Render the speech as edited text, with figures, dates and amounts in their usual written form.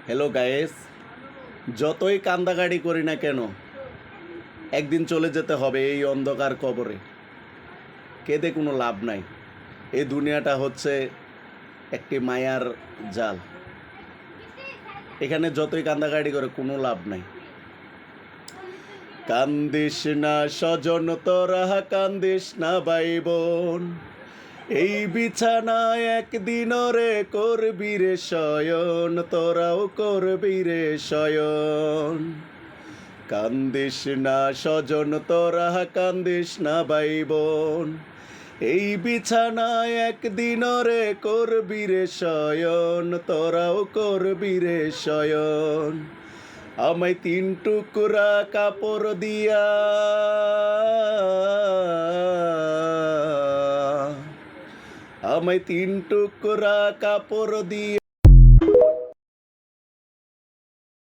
Hello guys, যতই কান্দাকাটি করি না কেন একদিন চলে যেতে হবে এই অন্ধকার কবরে। কেঁদে কোনো লাভ নাই। এই দুনিয়াটা হচ্ছে একটি মায়ার জাল। এখানে যতই কান্দাকাটি করে কোনো লাভ নাই। কান্দিস না স্বজন তোরা, কান্দিস না ভাই বোন, এই বিছানায় একদিন রে করবি রে শয়ন, তোরাও করবি রে শয়ন। কান্দিস না স্বজন তোরা, কান্দিস না ভাই বোন, এই বিছানায় একদিন রে করবি রে শয়ন, তোরাও করবি রে শয়ন। আমায় 3 টুকরা কাপড় দিয়া আমায় 3 টুকরা কাপড়